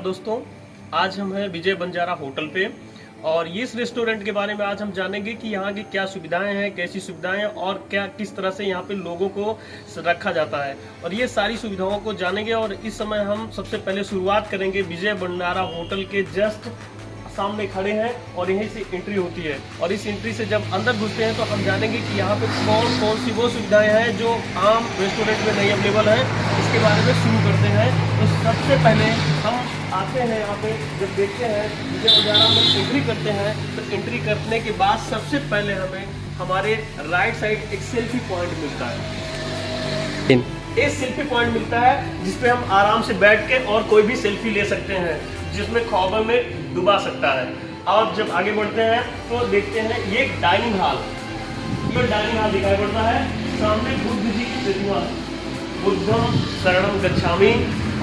दोस्तों, आज हम हैं विजय बंजारा होटल पे और इस रेस्टोरेंट के बारे में आज हम जानेंगे कि यहाँ की क्या सुविधाएं हैं, कैसी सुविधाएं हैं और क्या किस तरह से यहाँ पे लोगों को रखा जाता है और ये सारी सुविधाओं को जानेंगे। और इस समय हम सबसे पहले शुरुआत करेंगे विजय बंजारा होटल के जस्ट सामने खड़े हैं और यहीं से एंट्री होती है और इस एंट्री से जब अंदर घुसते हैं तो हम जानेंगे कि यहाँ पे कौन कौन सी वो सुविधाएं हैं जो आम रेस्टोरेंट में नहीं अवेलेबल है। इसके बारे में शुरू करते हैं। तो सबसे पहले हम आते हैं यहाँ पे, जब देखते हैं विजय बंजारा में एंट्री करते हैं तो एंट्री करने के बाद सबसे पहले हमें हमारे राइट साइड एक सेल्फी पॉइंट मिलता है। एक सेल्फी पॉइंट मिलता है जिसपे हम आराम से बैठ के और कोई भी सेल्फी ले सकते हैं, जिसमें ख्वाबों में डुबा सकता है। और जब आगे बढ़ते हैं तो देखते हैं ये डाइनिंग हॉल, ये डाइनिंग हॉल दिखाई पड़ता है। सामने बुद्ध जी की प्रतिमा, बुद्धम शरणम गच्छामि,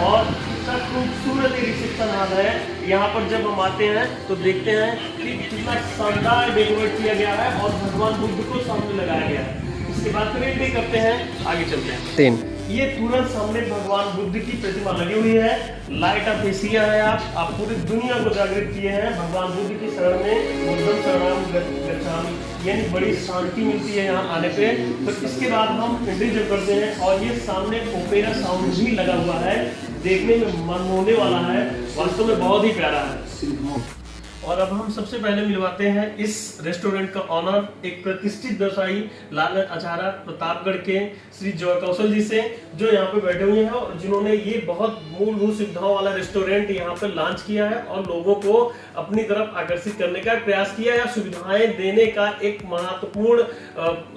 और सब खूबसूरत रिसेप्शन हॉल है। यहाँ पर जब हम आते हैं तो देखते हैं कि कितना शानदार डेकोरेट किया गया है और भगवान बुद्ध को सामने लगाया गया है। इसके बाद फिर एंट्री करते हैं, आगे चलते हैं। ये तुरंत सामने भगवान बुद्ध की प्रतिमा लगी हुई है। लाइट ऑफ एशिया है। आप पूरी दुनिया को जागृत किए हैं भगवान बुद्ध की शरण में, बुद्धम शरणम गच्छामि, यानी बड़ी शांति मिलती है यहाँ आने पे। तो इसके बाद हम एंट्री जब करते हैं और ये सामने ओपेरा साउंड भी लगा हुआ है, देखने में मन मोहने वाला है, वास्तव में बहुत ही प्यारा है। और अब हम सबसे पहले मिलवाते हैं इस रेस्टोरेंट का ऑनर, एक प्रतिष्ठित व्यवसायी लालच अचारा प्रतापगढ़ के श्री जय कौशल जी से, जो यहाँ पे बैठे हुए हैं और जिन्होंने ये बहुत मूलभूत सुविधाओं वाला रेस्टोरेंट यहाँ पे लॉन्च किया है और लोगों को अपनी तरफ आकर्षित करने का प्रयास किया है, सुविधाएं देने का एक महत्वपूर्ण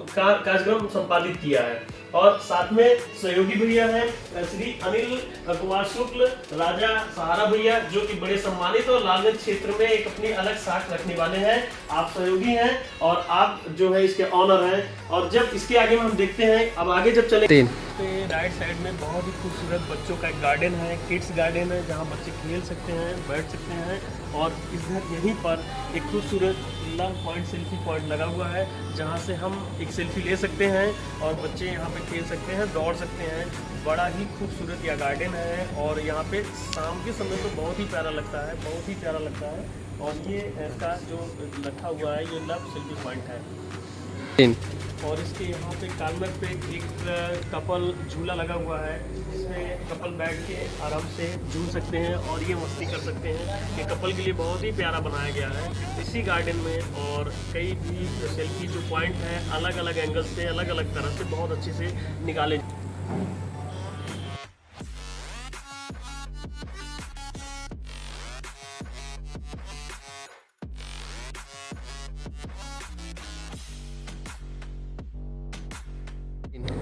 कार्यक्रम संपादित किया है। और साथ में सहयोगी भैया हैं श्री अनिल कुमार शुक्ल, राजा सहारा भैया, जो कि बड़े सम्मानित और लालगंज क्षेत्र में एक अपनी अलग साख रखने वाले हैं। आप सहयोगी हैं और आप जो है इसके ऑनर हैं। और जब इसके आगे में हम देखते हैं, अब आगे जब चले राइट साइड में बहुत ही खूबसूरत बच्चों का एक गार्डन है, किड्स गार्डन है, जहाँ बच्चे खेल सकते हैं, बैठ सकते हैं। और इधर यहीं पर एक खूबसूरत लव पॉइंट, सेल्फी पॉइंट लगा हुआ है, जहाँ से हम एक सेल्फी ले सकते हैं और बच्चे यहाँ पे खेल सकते हैं, दौड़ सकते हैं। बड़ा ही खूबसूरत यह गार्डन है और यहाँ पे शाम के समय तो बहुत ही प्यारा लगता है, बहुत ही प्यारा लगता है। और ये इसका जो रखा हुआ है ये लव सेल्फी पॉइंट है। और इसके यहाँ पे कॉर्नर पे एक कपल झूला लगा हुआ है, जिसमें कपल बैठ के आराम से झूल सकते हैं और ये मस्ती कर सकते हैं। ये कपल के लिए बहुत ही प्यारा बनाया गया है इसी गार्डन में। और कई भी सेल्फी जो पॉइंट है अलग अलग एंगल से, अलग अलग तरह से बहुत अच्छे से निकाले।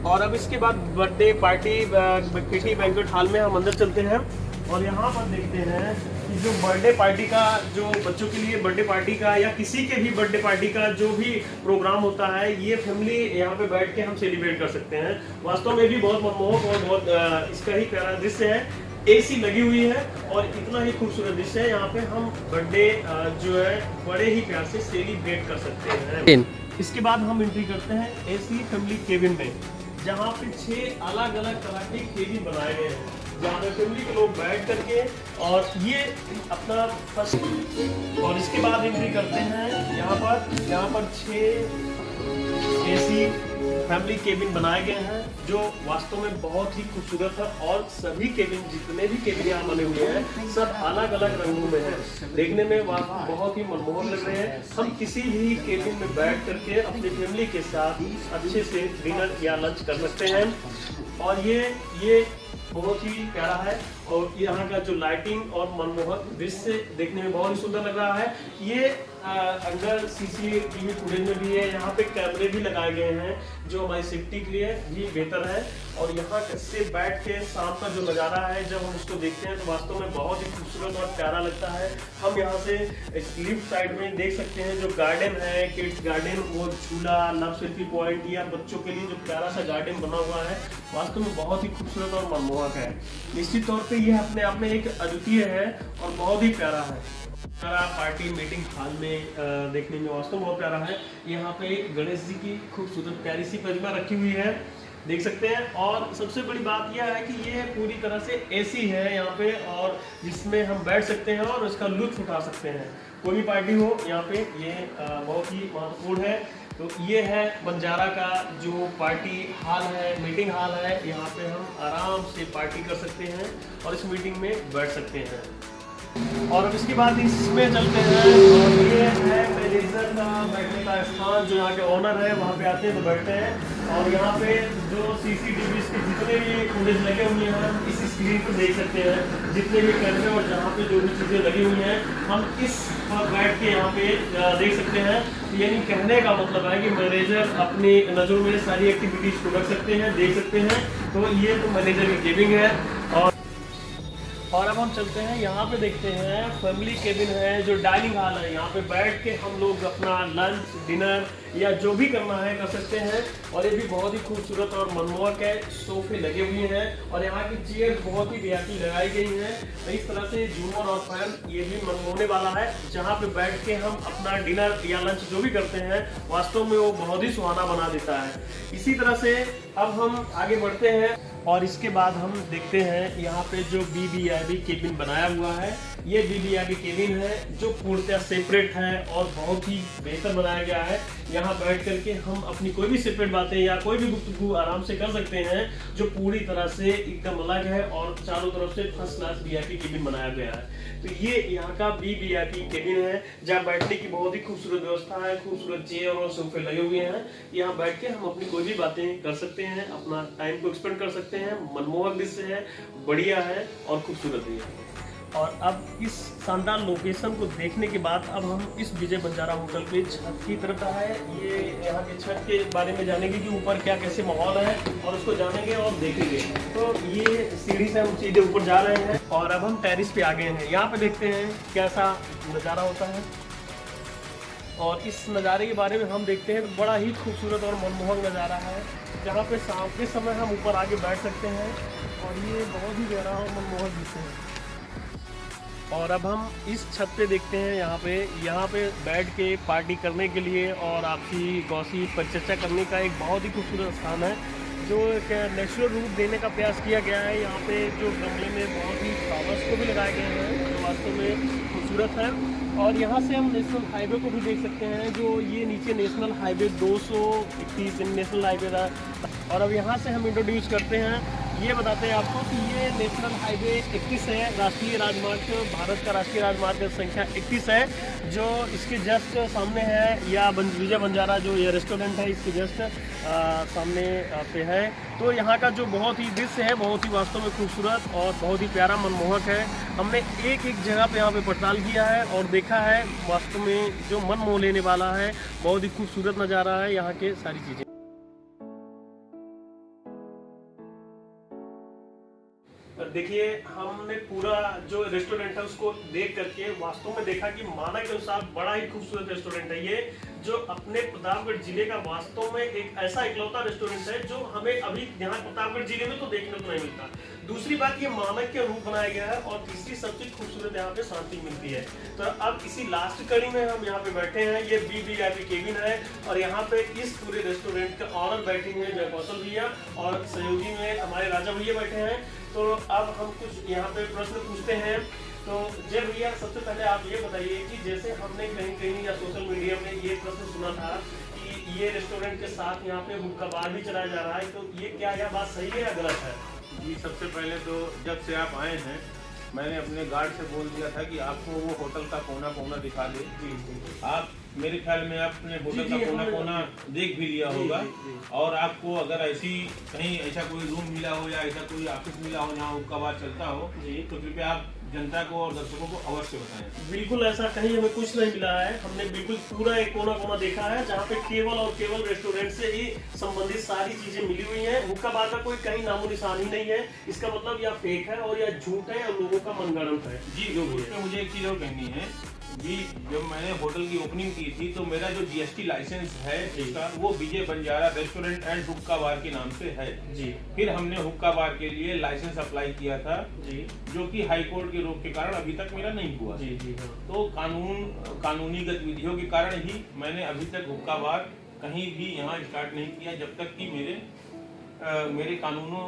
और अब इसके बाद birthday party PT banquet hall में हम अंदर चलते हैं और यहाँ पर देखते हैं कि जो बर्थडे पार्टी का, जो बच्चों के लिए बर्थडे पार्टी का या किसी के भी बर्थडे पार्टी का जो भी प्रोग्राम होता है, ये फैमिली यहाँ पे बैठ के हम सेलिब्रेट कर सकते हैं। वास्तव में भी बहुत मनमोहक और बहुत इसका ही प्यारा दृश्य है। एसी लगी हुई है और इतना ही खूबसूरत दृश्य है। यहाँ पे हम बर्थडे जो है बड़े ही प्यार से सेलिब्रेट कर सकते हैं। इसके बाद हम एंट्री करते हैं एसी फैमिली केबिन में, जहाँ पे 6 अलग अलग तरह के केबिन बनाए गए हैं, जहाँ पे फैमिली के लोग बैठ करके और ये अपना फर्स्ट। और इसके बाद एंट्री करते हैं यहाँ पर 6 एसी फैमिली केबिन बनाए गए हैं, जो वास्तव में बहुत ही खूबसूरत है। और सभी केबिन, जितने भी केबिन यहाँ बने हुए हैं, सब अलग अलग रंगों में हैं, देखने में बहुत ही मनमोहक लग रहे हैं। हम किसी भी केबिन में बैठ करके अपनी फैमिली के साथ अच्छे से डिनर या लंच कर सकते हैं। और ये बहुत ही प्यारा है और यहाँ का जो लाइटिंग और मनमोहक दृश्य देखने में बहुत ही सुंदर लग रहा है। ये अंदर सीसीटीवी फुटेज में भी है, यहाँ पे कैमरे भी लगाए गए हैं, जो हमारी सेफ्टी के लिए भी बेहतर है। और यहाँ से बैठ के शाम का जो नज़ारा है, जब हम उसको देखते हैं तो वास्तव में बहुत ही खूबसूरत और प्यारा लगता है। हम यहाँ से लेफ्ट साइड में देख सकते हैं जो गार्डन है, किड्स गार्डन, वो झूला, लव सेल्फी पॉइंट या बच्चों के लिए जो प्यारा सा गार्डन बना हुआ है, वास्तव में बहुत ही खूबसूरत और मनमोहक है। निश्चित तौर पे यह अपने आप में एक अद्वितीय है और बहुत ही प्यारा है। पार्टी मीटिंग हॉल में देखने में वास्तव बहुत प्यारा है। यहाँ पे गणेश जी की खूबसूरत प्यारी सी प्रतिमा रखी हुई है देख सकते हैं। और सबसे बड़ी बात यह है कि ये पूरी तरह से एसी है यहाँ पे, और जिसमें हम बैठ सकते हैं और इसका लुत्फ उठा सकते हैं। कोई भी पार्टी हो यहाँ पे, ये बहुत ही महत्वपूर्ण है। तो ये है बंजारा का जो पार्टी हॉल है, मीटिंग हॉल है। यहाँ पे हम आराम से पार्टी कर सकते हैं और इस मीटिंग में बैठ सकते हैं। और अब इसके बाद इसमें चलते हैं, और ये है मैनेजर का बैठने का स्थान। जो यहाँ के ओनर है वहाँ पे आते हैं तो बैठते हैं। और यहाँ पे जो सीसीटीवी के जितने भी फुटेज लगे हुए हैं हम इस स्क्रीन पर देख सकते हैं। जितने भी कैमरे और जहाँ पे जो भी चीज़ें लगी हुई हैं हम इस पर बैठ के यहाँ पे देख सकते हैं। यानी कहने का मतलब है कि मैनेजर अपनी नज़रों में सारी एक्टिविटीज़ को रख सकते हैं, देख सकते हैं। तो ये तो मैनेजर की केबिन है। और अब हम चलते हैं, यहाँ पे देखते हैं फैमिली केबिन है, जो डाइनिंग हॉल है। यहाँ पे बैठ के हम लोग अपना लंच, डिनर या जो भी करना है कर सकते हैं। और ये भी बहुत ही खूबसूरत और मनमोहक है। सोफे लगे हुए हैं और यहाँ की चेयर बहुत ही वीआईपी लगाई गई हैं। तो इस तरह से झूमर और फैन ये भी मनमोहने वाला है, जहाँ पे बैठ के हम अपना डिनर या लंच जो भी करते हैं वास्तव में वो बहुत ही सुहाना बना देता है। इसी तरह से अब हम आगे बढ़ते हैं और इसके बाद हम देखते हैं यहाँ पे जो वीवीआईपी केबिन बनाया हुआ है। ये वीवीआईपी केबिन है जो पूर्णतः सेपरेट है और बहुत ही बेहतर बनाया गया है। यहाँ बैठ करके हम अपनी कोई भी सेपरेट बातें या कोई भी गुफ्तगू आराम से कर सकते हैं, जो पूरी तरह से एकदम अलग है और चारों तरफ से फर्स्ट क्लास वीआईपी केबिन बनाया गया है। तो ये यहाँ का वीवीआईपी केबिन है, जहाँ बैठने की बहुत ही खूबसूरत व्यवस्था है। खूबसूरत चेयर और सोफे लगे हुए हैं। यहाँ बैठ के हम अपनी कोई भी बातें कर सकते हैं, अपना टाइम को एक्सपेंड कर सकते हैं। मनमोहक दृश्य है, बढ़िया है और खूबसूरत भी है। और अब इस शानदार लोकेशन को देखने के बाद अब हम इस विजय बंजारा होटल पे छत की तरफ है। ये यहाँ के छत के बारे में जानेंगे कि ऊपर क्या कैसे माहौल है और उसको जानेंगे और देखेंगे। तो ये सीढ़ी से हम सीधे ऊपर जा रहे हैं और अब हम टेरिस पे आ गए हैं। यहाँ पे देखते हैं कैसा नज़ारा होता है। और इस नज़ारे के बारे में हम देखते हैं तो बड़ा ही खूबसूरत और मनमोहक नज़ारा है, जहाँ पे शाम के समय हम ऊपर आके बैठ सकते हैं और ये बहुत ही गहरा और मनमोहक दृश्य है। और अब हम इस छत पे देखते हैं, यहाँ पे बैठ के पार्टी करने के लिए और आपसी गॉसिप परिचर्चा करने का एक बहुत ही खूबसूरत स्थान है, जो एक नेचुरल रूप देने का प्रयास किया गया है। यहाँ पे जो गमले में बहुत ही फ्लावर्स को भी लगाए गए हैं, जो वास्तव में खूबसूरत है। और यहाँ से हम नेशनल हाईवे को भी देख सकते हैं, जो ये नीचे नेशनल हाईवे 231 नेशनल हाईवे था। और अब यहाँ से हम इंट्रोड्यूस करते हैं, ये बताते हैं आपको कि ये नेशनल हाईवे 31 है, राष्ट्रीय राजमार्ग, भारत का राष्ट्रीय राजमार्ग संख्या 31 है, जो इसके जस्ट सामने है। या विजय बंजारा जो ये रेस्टोरेंट है इसके जस्ट सामने पे है। तो यहाँ का जो बहुत ही दृश्य है बहुत ही वास्तव में खूबसूरत और बहुत ही प्यारा मनमोहक है। हमने एक एक जगह पे यहाँ पे पड़ताल किया है और देखा है, वास्तव में जो मन मोह लेने वाला है, बहुत ही खूबसूरत नज़ारा है यहाँ के सारी चीज़ें। देखिए, हमने पूरा जो रेस्टोरेंट है उसको देख करके वास्तव में देखा कि मानक के अनुसार बड़ा ही खूबसूरत रेस्टोरेंट है ये, जो अपने प्रतापगढ़ जिले का वास्तव में एक ऐसा इकलौता रेस्टोरेंट है जो हमें अभी यहाँ प्रतापगढ़ जिले में तो देखने को नहीं मिलता। दूसरी बात, ये मानक के अनुरूप बनाया गया है। और तीसरी सबसे खूबसूरत यहाँ पे शांति मिलती है। तो अब इसी लास्ट कड़ी में हम यहाँ पे बैठे हैं। ये वीवीआईपी केबिन है और यहाँ पे इस पूरे रेस्टोरेंट के ऑनर बैठे हैं जय कौशल भैया, और सहयोगी में हमारे राजा भैया बैठे हैं। तो अब हम कुछ यहाँ पे प्रश्न पूछते हैं। तो जय भैया, सबसे पहले आप ये बताइए कि जैसे हमने कहीं कहीं या सोशल मीडिया में ये प्रश्न सुना था कि ये रेस्टोरेंट के साथ यहाँ पे हुक्का बार भी चलाया जा रहा है, तो ये क्या यह बात सही है या गलत है? जी, सबसे पहले तो जब से आप आए हैं मैंने अपने गार्ड से बोल दिया था कि आपको वो होटल का कोना कोना दिखा दे। आप मेरे ख्याल में आपने होटल का कोना कोना देख भी लिया होगा। और आपको अगर ऐसी कहीं ऐसा कोई रूम मिला हो या ऐसा कोई ऑफिस मिला हो जहाँ हुक्का बार चलता हो तो कृपया आप जनता को और दर्शकों को अवश्य बताएं। बिल्कुल ऐसा कहीं हमें कुछ नहीं मिला है। हमने बिल्कुल पूरा एक कोना कोना देखा है जहाँ पे केवल और केवल रेस्टोरेंट से ही संबंधित सारी चीजें मिली हुई हैं। हुक्का बार का कोई कहीं नामो निशान ही नहीं है। इसका मतलब या फेक है और या झूठ है और लोगों का मनगढ़ंत है। जी, उसमें मुझे एक चीज और कहनी है जी, जब मैंने होटल की ओपनिंग की थी तो मेरा जो जीएसटी लाइसेंस है इसका वो विजय बंजारा रेस्टोरेंट एंड हुक्का बार के नाम से है जी। फिर हमने हुक्का बार के लिए लाइसेंस अप्लाई किया था जी, जो कि हाई कोर्ट के रोक के कारण अभी तक मेरा नहीं हुआ जी। तो कानूनी गतिविधियों के कारण ही मैंने अभी तक हुक्का बार कहीं भी यहाँ स्टार्ट नहीं किया, जब तक कि मेरे मेरे कानूनों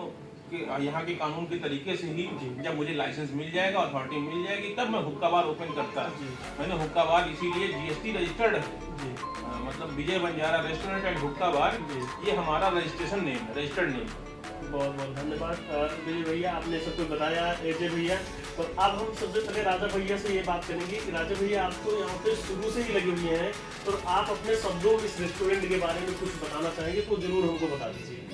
के यहाँ के कानून के तरीके से ही जब मुझे लाइसेंस मिल जाएगा, अथॉरिटी मिल जाएगी, तब मैं हुक्का बार ओपन करता। मैंने हुक्का बार इसीलिए GST रजिस्टर्ड है, मतलब विजय बंजारा रेस्टोरेंट एंड हुक्का बार, ये हमारा रजिस्ट्रेशन नेम है, रजिस्टर्ड नेम। बहुत बहुत धन्यवाद विजय भैया, आपने सब कुछ बताया AJ भैया। और अब हम सबसे पहले राजा भैया से ये बात करेंगे कि राजा भैया आपको यहाँ पे शुरू से ही लगे हुए हैं, तो आप अपने शब्दों इस रेस्टोरेंट के बारे में कुछ बताना चाहेंगे तो जरूर हमको बता दीजिए।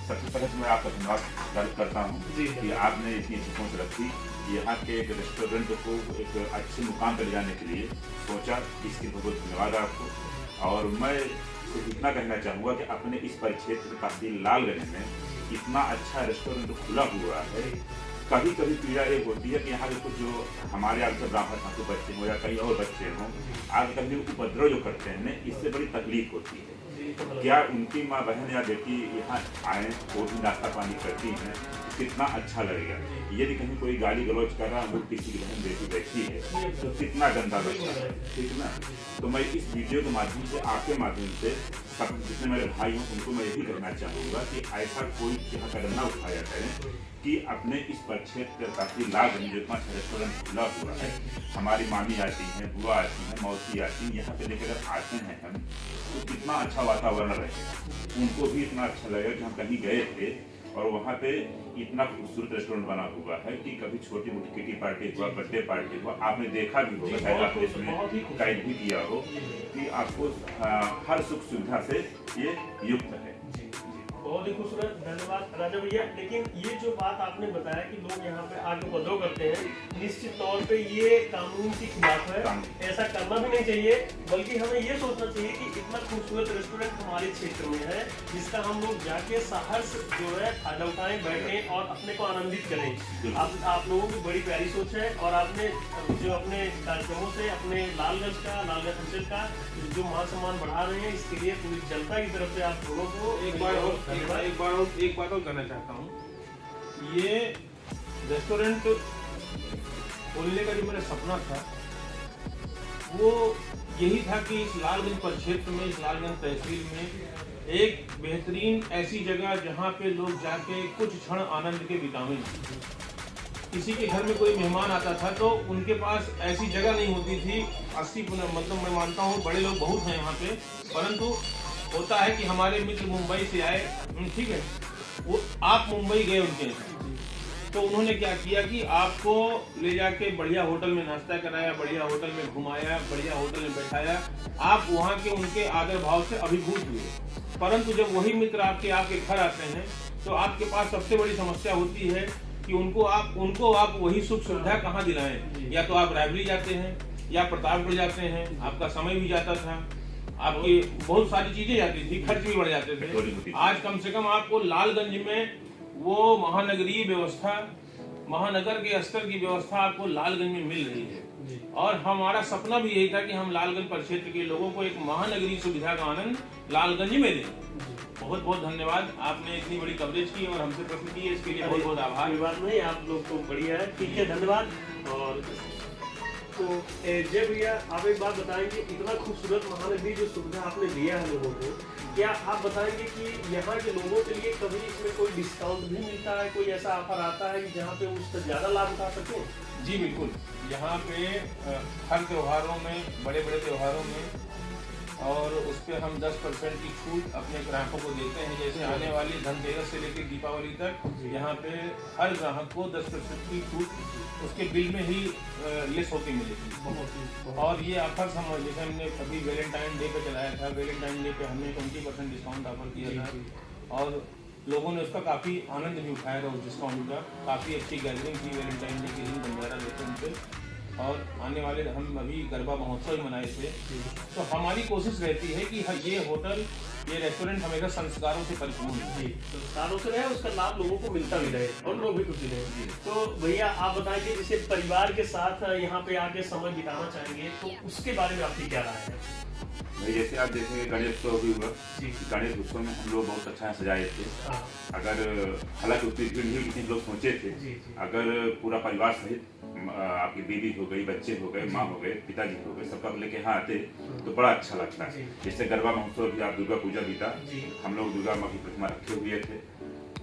सबसे पहले तो मैं आपका धन्यवाद व्यक्त करता हूँ कि आपने इतनी अच्छी सोच रखी, यहाँ के एक रेस्टोरेंट को एक अच्छे मुकाम पर ले जाने के लिए सोचा, इसके लिए बहुत धन्यवाद आपको। और मैं सिर्फ इतना कहना चाहूँगा कि अपने इस परिक्षेत्र काफी लालगंज में इतना अच्छा रेस्टोरेंट खुला हुआ है। कभी कभी पीड़ा ये होती है कि यहाँ के कुछ जो हमारे आगे ब्राह्मण ठाकुर बच्चे हों या कहीं और बच्चे हों, आगे कभी उपद्रव जो करते हैं, इससे बड़ी तकलीफ होती है। क्या उनकी माँ बहन या बेटी यहाँ आए, वो भी नाश्ता पानी करती हैं, कितना अच्छा लगेगा। यदि कहीं कोई गाली गलौज कर रहा है, किसी की बहन बेटी बैठी है, तो कितना गंदा लगता है, ठीक है ना। तो मैं इस वीडियो के माध्यम से, आपके माध्यम से सब जितने मेरे भाई हैं उनको मैं यही कहना चाहूँगा कि ऐसा कोई यहाँ कदम न उठाया करें कि अपने इस परिक्षेत्र काफी लालगंज जो इतना अच्छा रेस्टोरेंट खुला हुआ है, हमारी मामी आती हैं, बुआ आती हैं, मौसी आती हैं, यहाँ पे लेकर आते हैं हम, तो कितना अच्छा वातावरण रहेगा। उनको भी इतना अच्छा लगेगा कि हम कहीं गए थे और वहाँ पे इतना खूबसूरत रेस्टोरेंट बना हुआ है कि कभी छोटी मोटी किटी पार्टी हुआ, बर्थडे पार्टी हुआ, आपने देखा भी होगा, शायद आपने इसमें कैद भी किया हो कि आपको हर सुख सुविधा से ये युक्त है। बहुत ही खूबसूरत, धन्यवाद राजा भैया। लेकिन ये जो बात आपने बताया कि लोग यहाँ पे आगे उपद्रव करते हैं, निश्चित तौर पे ये कानून के खिलाफ है, ऐसा करना भी नहीं चाहिए। बल्कि हमें ये सोचना चाहिए कि इतना खूबसूरत रेस्टोरेंट हमारे क्षेत्र में है, जिसका हम लोग जाके साहस जो है फायदा उठाएं, बैठें और अपने को आनंदित करें। आप लोगों की बड़ी प्यारी सोच है और आपने जो अपने कार्यक्रमों से अपने लालगंज अंचल का जो मान सम्मान बढ़ा रहे हैं, इसके लिए पूरी जनता की तरफ से आप लोगों को एक बात और कहना चाहता हूँ। ये रेस्टोरेंट खोलने का जो मेरा सपना था, वो यही था कि इस लालगंज परिक्षेत्र में, इस लालगंज तहसील में एक बेहतरीन ऐसी जगह जहाँ पे लोग जाके कुछ क्षण आनंद के बितावें। किसी के घर में कोई मेहमान आता था तो उनके पास ऐसी जगह नहीं होती थी। 80 मतलब मैं मानता हूँ बड़े लोग बहुत हैं यहाँ पे, परंतु होता है कि हमारे मित्र मुंबई से आए, ठीक है, वो आप मुंबई गए उनके, तो उन्होंने क्या किया कि आपको ले जाके बढ़िया होटल में नाश्ता कराया, बढ़िया होटल में घुमाया, बढ़िया होटल में बैठाया, आप वहाँ के उनके आदर भाव से अभिभूत हुए। परंतु जब वही मित्र आपके घर आते हैं तो आपके पास सबसे बड़ी समस्या होती है कि उनको आप वही सुख सुविधा कहाँ दिलाएं। या तो आप रायबरेली जाते हैं या प्रतापगढ़ जाते हैं, आपका समय भी जाता था, आपकी बहुत सारी चीजें जाती थी, खर्च भी बढ़ जाते थे। आज कम से कम आपको लालगंज में वो महानगरीय व्यवस्था, महानगर के स्तर की व्यवस्था आपको लालगंज में मिल रही है। और हमारा सपना भी यही था कि हम लालगंज परिक्षेत्र के लोगों को एक महानगरीय सुविधा का आनंद लालगंज में दें। बहुत बहुत धन्यवाद, आपने इतनी बड़ी कवरेज की और हमसे प्रश्न किए, इसके लिए बहुत बहुत आभार। कोई बात नहीं, आप लोग तो बढ़िया है, ठीक है, धन्यवाद। और तो जय भैया, आप एक बात बताएंगे, इतना खूबसूरत महानगरीय जो सुविधा आपने दिया है लोगों को, क्या आप बताएंगे कि यहाँ के लोगों के लिए कभी इसमें कोई डिस्काउंट भी मिलता है, कोई ऐसा ऑफर आता है कि जहाँ पे उससे ज्यादा लाभ उठा सके? जी बिल्कुल, यहाँ पे हर त्योहारों में, बड़े बड़े त्योहारों में, और उस पर हम 10% की छूट अपने ग्राहकों को देते हैं। जैसे आने वाली धनतेरस से लेकर दीपावली तक यहाँ पे हर ग्राहक को 10% की छूट उसके बिल में ही लेस होती मिलेगी। और ये ऑफर हम जैसे हमने अभी वैलेंटाइन डे पे चलाया था, वैलेंटाइन डे पे हमने 20% डिस्काउंट ऑफर किया था और लोगों ने उसका काफ़ी आनंद भी उठाया था। उस डिस्काउंट का काफ़ी अच्छी गैदरिंग थी वैलेंटाइन डे के दिन बंजारा रेस्टोरेंट पे। और आने वाले हम अभी गरबा महोत्सव मनाए थे, तो हमारी कोशिश रहती है कि ये होटल, ये रेस्टोरेंट हमेशा संस्कारों से परिपूर्ण है, संस्कारों से रहे, उसका लाभ लोगों को मिलता भी रहे और लोग भी खुशी रहे। तो भैया आप बताइए, जैसे परिवार के साथ यहाँ पे आके समय बिताना चाहेंगे तो उसके बारे में आपकी क्या राय है? भाई जैसे आप देखेंगे गणेश उत्सव भी हुआ, गणेश उत्सव में हम लोग बहुत अच्छा सजाए थे। अगर हालांकि उतनी भीड़ नहीं जितने लोग सोचे थे, अगर पूरा परिवार सहित आपकी बीवी हो गई, बच्चे हो गए, माँ हो गए, पिताजी हो गए, सबका लेके यहाँ आते तो बड़ा अच्छा लगता है। जैसे गरबा महोत्सव भी, आप दुर्गा पूजा पूजा भी था। हम लोग दुर्गा माँ की प्रतिमा रखे हुए थे,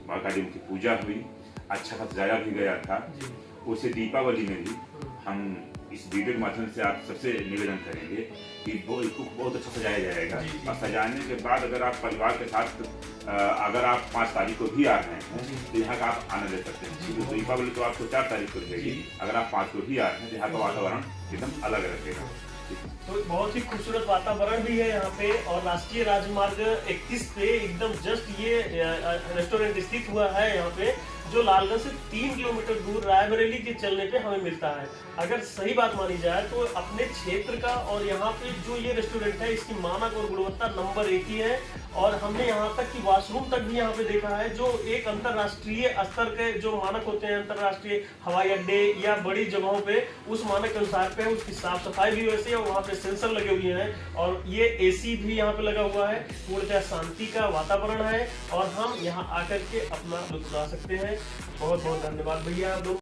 माँ काली की पूजा हुई, अच्छा सा सजाया भी गया था। उसे दीपावली में भी हम इस वीडियो के माध्यम से आप सबसे निवेदन करेंगे कि वो इसको बहुत अच्छा सजाया जाएगा। और सजाने के बाद अगर आप परिवार के साथ अगर आप 5 तारीख को भी आ रहे हैं तो यहाँ का आप आनंद ले सकते हैं, क्योंकि दीपावली तो आपको 4 तारीख को रहेगी। अगर आप 5 को भी आ रहे हैं तो यहाँ का वातावरण एकदम अलग रहेगा। तो बहुत ही खूबसूरत वातावरण भी है यहाँ पे, और राष्ट्रीय राजमार्ग 31 पे एकदम जस्ट ये रेस्टोरेंट स्थित हुआ है यहाँ पे, जो लालगंज से 3 किलोमीटर दूर रायबरेली के चलने पे हमें मिलता है। अगर सही बात मानी जाए तो अपने क्षेत्र का और यहाँ पे जो ये रेस्टोरेंट है इसकी मानक और गुणवत्ता नंबर 1 ही है। और हमने यहाँ तक कि वॉशरूम तक भी यहाँ पे देखा है, जो एक अंतरराष्ट्रीय स्तर के जो मानक होते हैं अंतरराष्ट्रीय हवाई अड्डे या बड़ी जगहों पे, उस मानक के अनुसार पे उसकी साफ सफाई भी वैसे है। वहाँ पे सेंसर लगे हुए हैं और ये AC भी यहाँ पे लगा हुआ है। पूर्णतः शांति का वातावरण है और हम यहाँ आकर के अपना लुत्फ उठा सकते हैं। बहुत बहुत धन्यवाद भैया आप दोनों।